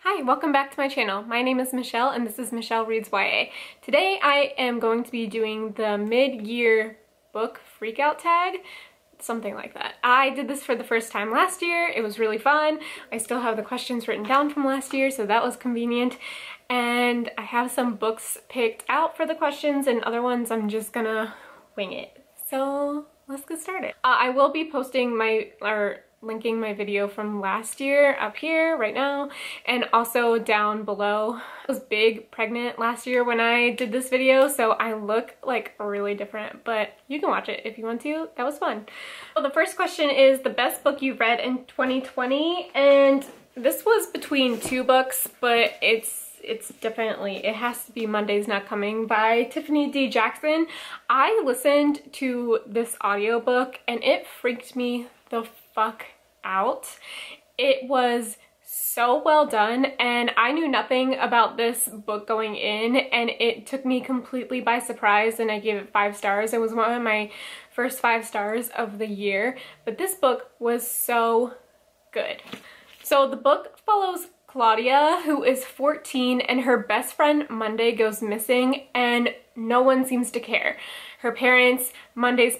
Hi, welcome back to my channel. My name is Michelle and this is Michelle Reads YA. Today I am going to be doing the mid-year book freakout tag, something like that. I did this for the first time last year. It was really fun. I still have the questions written down from last year, so that was convenient. And I have some books picked out for the questions and other ones I'm just gonna wing it. So let's get started. I will be posting linking my video from last year up here right now and also down below. I was big pregnant last year when I did this video, so I look like really different, but you can watch it if you want to. That was fun. So the first question is the best book you've read in 2020, and this was between two books, but it's definitely, it has to be Monday's Not Coming by Tiffany D. Jackson. I listened to this audiobook and it freaked me the fuck out. It was so well done and I knew nothing about this book going in and it took me completely by surprise and I gave it 5 stars. It was one of my first 5 stars of the year, but this book was so good. So the book follows Claudia, who is 14, and her best friend Monday goes missing and no one seems to care. Her parents, Monday's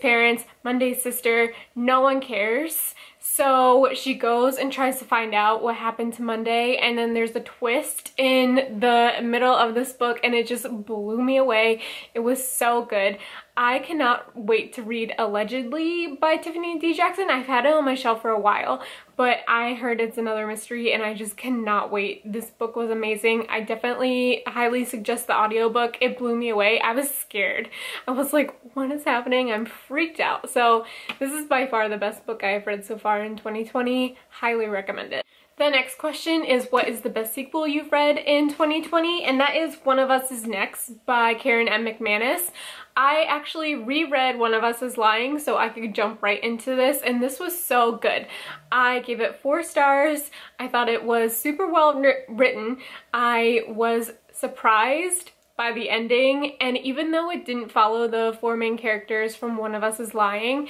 sister, no one cares. So she goes and tries to find out what happened to Monday, and then there's a twist in the middle of this book and it just blew me away. It was so good. I cannot wait to read Allegedly by Tiffany D. Jackson. I've had it on my shelf for a while, but I heard it's another mystery and I just cannot wait. This book was amazing. I definitely highly suggest the audiobook. It blew me away. I was scared. I was like, what is happening? I'm freaked out. So this is by far the best book I've read so far in 2020. Highly recommend it. The next question is, what is the best sequel you've read in 2020? And that is One of Us Is Next by Karen M. McManus. I actually reread One of Us Is Lying so I could jump right into this, and this was so good. I gave it 4 stars. I thought it was super well written. I was surprised by the ending, and even though it didn't follow the 4 main characters from One of Us Is Lying,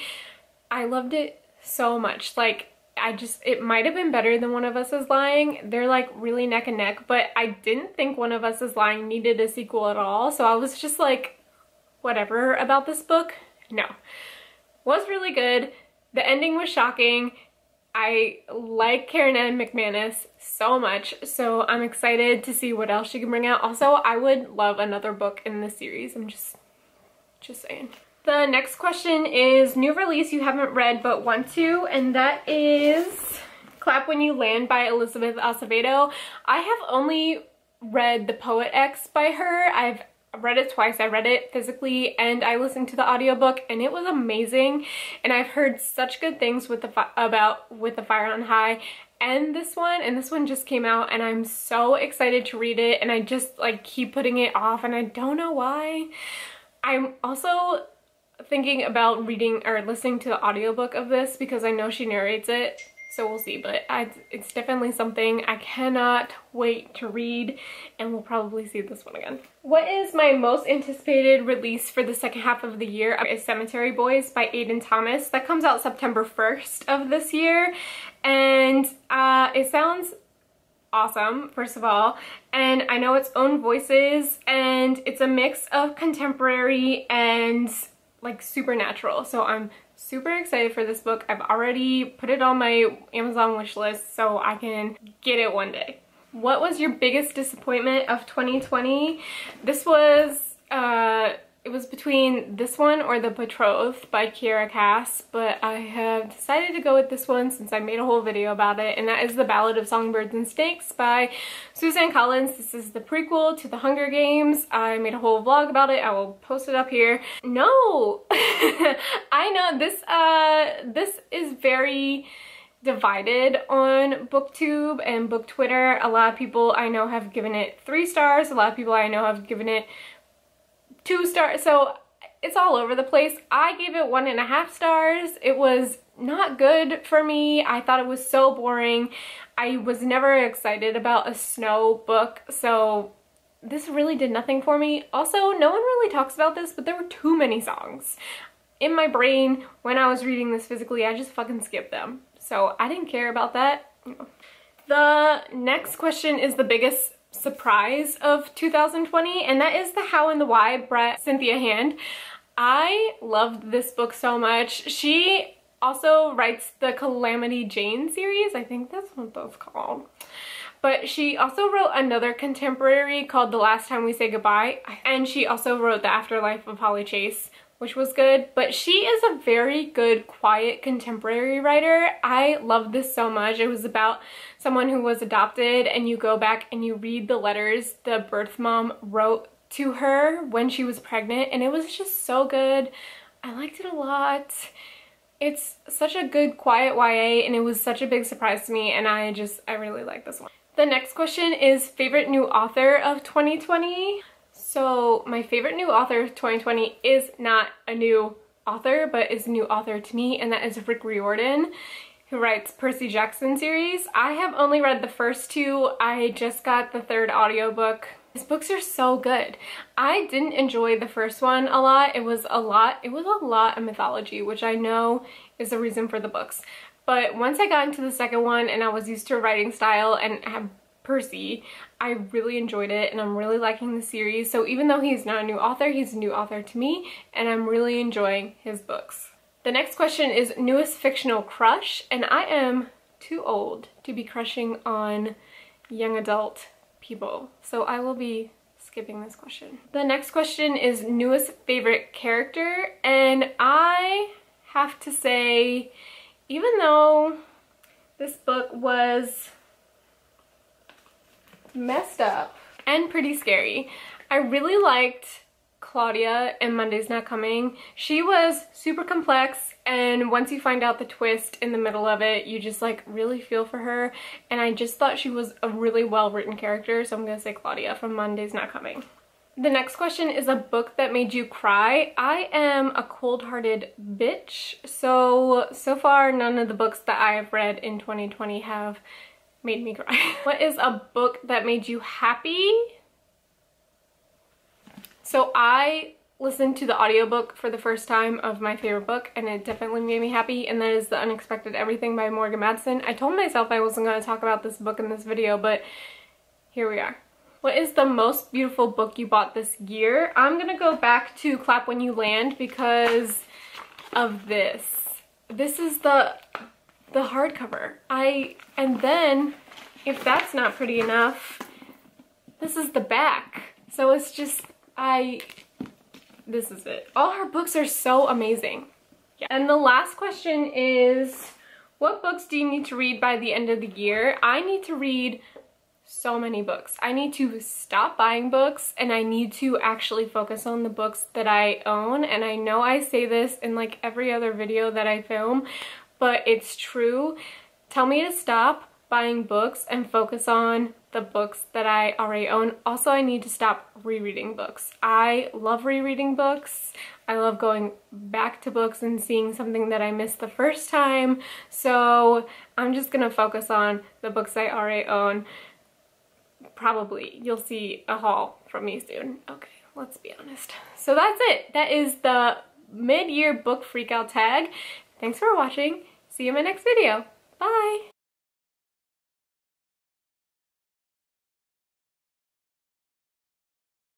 I loved it so much. Like, it might have been better than One of Us Is Lying. They're like really neck and neck, but I didn't think One of Us Is Lying needed a sequel at all, so I was just like, whatever about this book. No. Was really good. The ending was shocking. I like Karen M. McManus so much, so I'm excited to see what else she can bring out. Also, I would love another book in this series. I'm just saying. The next question is new release you haven't read but want to, and that is Clap When You Land by Elizabeth Acevedo. I have only read The Poet X by her. I've read it twice. I read it physically and I listened to the audiobook and it was amazing, and I've heard such good things with the Fire on High and this one just came out and I'm so excited to read it, and I just like keep putting it off and I don't know why. I'm also thinking about reading or listening to the audiobook of this because I know she narrates it, so we'll see, but it's definitely something I cannot wait to read, and we'll probably see this one again. What is my most anticipated release for the second half of the year is Cemetery Boys by Aiden Thomas. That comes out September 1st of this year, and it sounds awesome, first of all, and I know its own voices, and it's a mix of contemporary and like supernatural, so I'm super excited for this book. I've already put it on my Amazon wish list so I can get it one day. What was your biggest disappointment of 2020? This was it was between this one or The Betrothed by Kiera Cass, but I have decided to go with this one since I made a whole video about it, and that is The Ballad of Songbirds and Snakes by Suzanne Collins. This is the prequel to The Hunger Games. I made a whole vlog about it. I will post it up here. No! I know this is very divided on BookTube and Book Twitter. A lot of people I know have given it 3 stars. A lot of people I know have given it 2 stars, so it's all over the place. I gave it 1.5 stars. It was not good for me. I thought it was so boring. I was never excited about a snow book, so this really did nothing for me. Also, no one really talks about this, but there were too many songs. In my brain, when I was reading this physically, I just fucking skipped them. So I didn't care about that. The next question is the biggest surprise of 2020, and that is The How and the Why by Cynthia Hand. I loved this book so much. She also writes the Calamity Jane series. I think that's what that's called. But she also wrote another contemporary called The Last Time We Say Goodbye, and she also wrote The Afterlife of Holly Chase, which was good. But she is a very good, quiet contemporary writer. I love this so much. It was about someone who was adopted, and you go back and you read the letters the birth mom wrote to her when she was pregnant, and it was just so good. I liked it a lot. It's such a good, quiet YA, and it was such a big surprise to me, and I really like this one. The next question is favorite new author of 2020. So my favorite new author of 2020 is not a new author, but is a new author to me, and that is Rick Riordan, who writes Percy Jackson series. I have only read the first two. I just got the third audiobook. His books are so good. I didn't enjoy the first one a lot. It was a lot of mythology, which I know is the reason for the books. But once I got into the second one and I was used to a writing style and have Percy, I really enjoyed it, and I'm really liking the series. So even though he's not a new author, he's a new author to me, and I'm really enjoying his books. The next question is newest fictional crush, and I am too old to be crushing on young adult people, so I will be skipping this question. The next question is newest favorite character, and I have to say, even though this book was messed up and pretty scary, I really liked Claudia in Monday's Not Coming. She was super complex, and once you find out the twist in the middle of it, you just like really feel for her, and I just thought she was a really well written character, so I'm gonna say Claudia from Monday's Not Coming. The next question is a book that made you cry. I am a cold-hearted bitch, so far none of the books that I have read in 2020 have made me cry. What is a book that made you happy? So I listened to the audiobook for the first time of my favorite book, and it definitely made me happy, and that is The Unexpected Everything by Morgan Matson. I told myself I wasn't going to talk about this book in this video, but here we are. What is the most beautiful book you bought this year? I'm gonna go back to Clap When You Land because of this. This is the hardcover. And then, if that's not pretty enough, this is the back. So it's just, this is it. All her books are so amazing. Yeah. And the last question is, what books do you need to read by the end of the year? I need to read so many books. I need to stop buying books, and I need to actually focus on the books that I own. And I know I say this in like every other video that I film, but it's true. Tell me to stop buying books and focus on the books that I already own. Also, I need to stop rereading books. I love rereading books. I love going back to books and seeing something that I missed the first time. So I'm just gonna focus on the books I already own. Probably you'll see a haul from me soon. Okay, let's be honest. So that's it. That is the mid-year book freakout tag. Thanks for watching. See you in my next video. Bye!